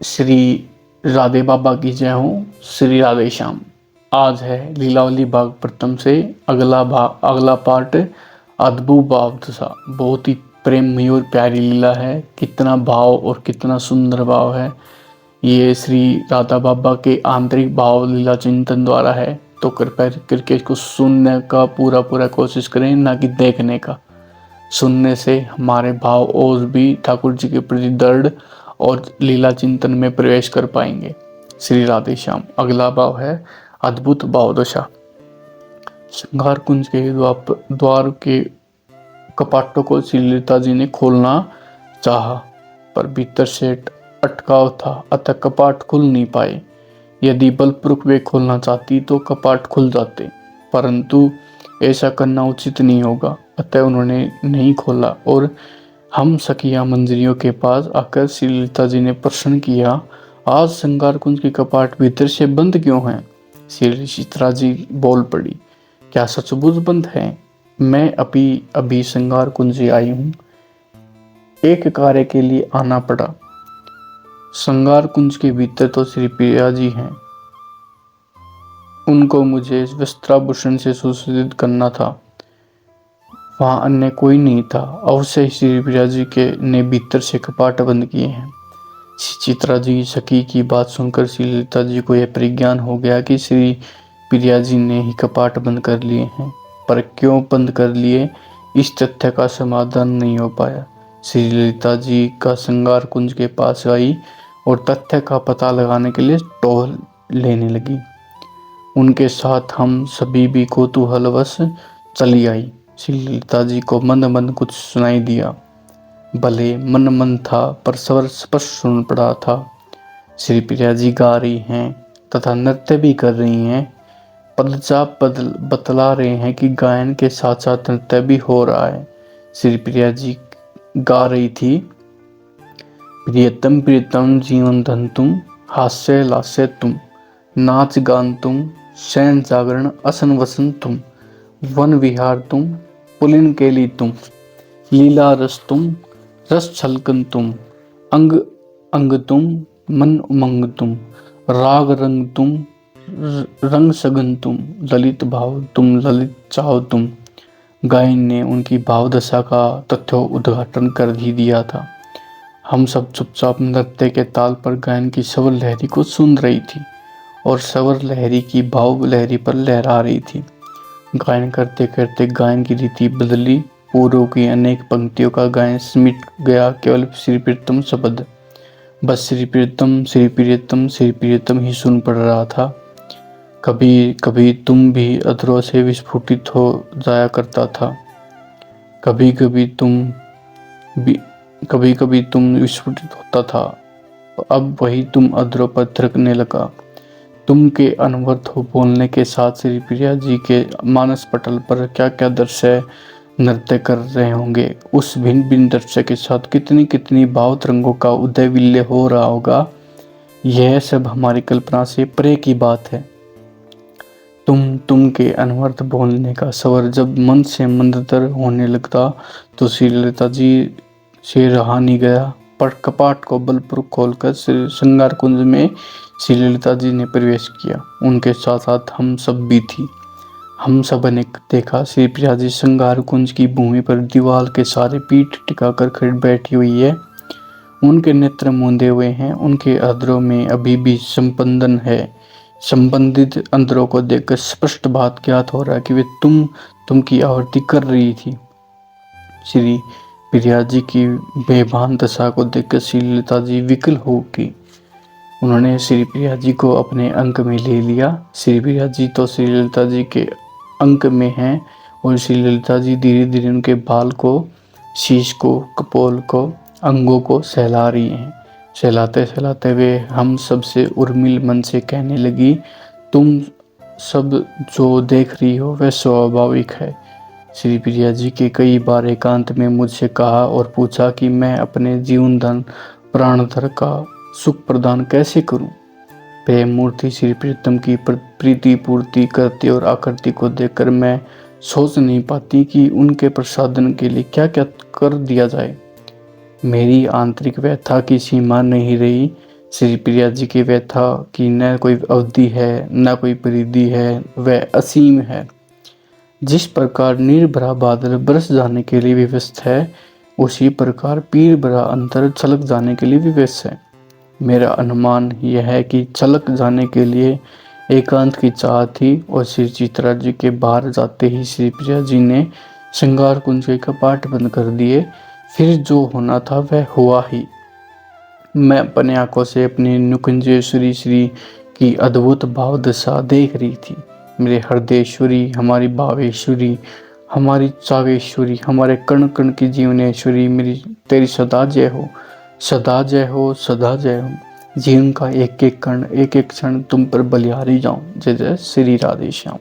श्री राधे बाबा की जय हो। श्री राधे श्याम। आज है लीलावली भाग प्रथम से अगला पार्ट अद्भुत भाव दशा। बहुत ही प्रेममयी और प्यारी लीला है। कितना भाव और कितना सुंदर भाव है। ये श्री राधा बाबा के आंतरिक भाव लीला चिंतन द्वारा है। तो कृपया करके इसको सुनने का पूरा कोशिश करें, ना कि देखने का। सुनने से हमारे भाव और भी ठाकुर जी के प्रति दृढ़ और लीला चिंतन में प्रवेश कर पाएंगे। श्री राधे श्याम। अगला भाव है अद्भुत भाव दशा। श्रृंगार कुंज के द्वार के कपाटों को श्री ललिता जी ने खोलना चाहा, पर भीतर से अटकाव था, अतः कपाट खुल नहीं पाए। यदि बलपूर्वक वे खोलना चाहती तो कपाट खुल जाते, परंतु ऐसा करना उचित नहीं होगा। अतः उन्होंने नहीं खोला और हम सखिया मंजरियों के पास आकर श्री ललिता जी ने प्रश्न किया, आज श्रृंगार कुंज के कपाट भीतर से बंद क्यों हैं? श्री चित्रा जी बोल पड़ी, क्या सचमुच बंद है? मैं अभी श्रृंगार कुंज से आई हूँ, एक कार्य के लिए आना पड़ा। श्रृंगार कुंज के भीतर तो श्री प्रिया जी हैं, उनको मुझे वस्त्राभूषण से सुसज्जित करना था, वहां अन्य कोई नहीं था। अवश्य श्री प्रिया जी के ने भीतर से कपाट बंद किए हैं। चित्रा जी सखी की बात सुनकर श्री ललिता जी को यह परिज्ञान हो गया कि श्री प्रिया जी ने ही कपाट बंद कर लिए हैं, पर क्यों बंद कर लिए, इस तथ्य का समाधान नहीं हो पाया। श्री ललिता जी का श्रृंगार कुंज के पास आई और तथ्य का पता लगाने के लिए टोल लेने लगी। उनके साथ हम सभी भी कौतूहलवश चली आई। श्री ललिता जी को मंद मंद कुछ सुनाई दिया, भले मन था, पर स्वर स्पष्ट सुन पड़ा था। श्री प्रिया जी गा रही हैं तथा नृत्य भी कर रही हैं। पदचाप बतला रहे हैं कि गायन के साथ साथ नृत्य भी हो रहा है। श्री प्रिया जी गा रही थी, प्रियतम प्रियतम जीवन धन तुम, हास्य लास्य तुम, नाच गान तुम, शयन जागरण असन वसन तुम, वन विहार तुम, पुलिन केली तुम, लीला रस तुम, रस छलकन तुम, अंग अंग तुम, मन उमंग तुम, राग रंग तुम, रंग सगन तुम, ललित भाव तुम, ललित चाव तुम। गायन ने उनकी भाव दशा का तथ्य उद्घाटन कर ही दिया था। हम सब चुपचाप नृत्य के ताल पर गायन की स्वर लहरी को सुन रही थी और स्वर लहरी की भाव लहरी पर लहरा रही थी। गायन करते करते गायन की रीति बदली। पूर्व की अनेक पंक्तियों का गायन सिमट गया केवल श्री प्रियतम शब्द। बस श्री प्रियतम श्री प्रियतम श्री प्रियतम ही सुन पड़ रहा था। कभी कभी तुम भी अधरों से विस्फुटित हो जाया करता था। कभी कभी तुम विस्फुटित होता था। अब वही तुम अधरों पर थिरकने लगा। तुम के अनवरत हो बोलने के साथ श्री प्रिया जी के मानस पटल पर क्या क्या दृश्य नृत्य कर रहे होंगे। उस भिन्न भिन्न दृश्य के साथ कितनी कितनी भाव तरंगों का उदय विलय हो रहा होगा। यह सब हमारी कल्पना से परे की बात है। तुम के अनवरत बोलने का स्वर जब मन से मंदतर होने लगता तो श्री ललिता जी से रहा नहीं गया, पर कपाट को बलपूर्वक खोलकर श्रृंगार कुंज में श्री ललिता जी ने प्रवेश किया। उनके साथ साथ हम सब भी थी। हम सब ने देखा श्री प्रिया जी श्रृंगार कुंज की भूमि पर दीवार के सारे पीठ टिकाकर खड़ी बैठी हुई है। उनके नेत्र मूंदे हुए हैं। उनके अधरों में अभी भी संपंदन है। संबंधित अंदरों को देखकर स्पष्ट बात ज्ञात हो रहा है कि वे तुम की आवर्ती कर रही थी। श्री प्रिया जी की बेभान दशा को देखकर श्री ललिता जी विकल हो गई। उन्होंने श्री प्रिया जी को अपने अंक में ले लिया। श्री प्रिया जी तो श्री ललिता जी के अंक में हैं और श्री ललिता जी धीरे धीरे उनके बाल को, शीश को, कपोल को, अंगों को सहला रही हैं। सहलाते सहलाते वे हम सब से उर्मिल मन से कहने लगी, तुम सब जो देख रही हो वह स्वाभाविक है। श्री प्रिया जी के कई बार एकांत में मुझसे कहा और पूछा कि मैं अपने जीवन धन प्राणधर का सुख प्रदान कैसे करूं। प्रेम मूर्ति श्री प्रीतम की प्रीति पूर्ति करते और आकृति को देखकर मैं सोच नहीं पाती कि उनके प्रसादन के लिए क्या क्या कर दिया जाए। मेरी आंतरिक व्यथा की सीमा नहीं रही। श्री प्रिया जी की व्यथा की न कोई अवधि है न कोई परिधि है, वह असीम है। जिस प्रकार नीर भरा बादल बरस जाने के लिए विवश है, उसी प्रकार पीर भरा अंतर छलक जाने के लिए विवश है। मेरा अनुमान यह है कि छलक जाने के लिए एकांत की चाह थी और श्री चित्रा जी के बाहर जाते ही श्री प्रिया जी ने श्रृंगार कुंज के कपाट बंद कर दिए। फिर जो होना था वह हुआ ही। मैं अपने आंखों से अपनी नुकुंजेश्वरी श्री की अद्भुत भाव दशा देख रही थी। मेरे हृदयेश्वरी, हमारी भावेश्वरी, हमारी चावेश्वरी, हमारे कण कण की जीवनेश्वरी, मेरी तेरी सदा जय हो, सदा जय हो, सदा जय हो। जीवन का एक एक कण एक एक क्षण तुम पर बलिहारी जाऊं। जय जय श्री राधे श्याम।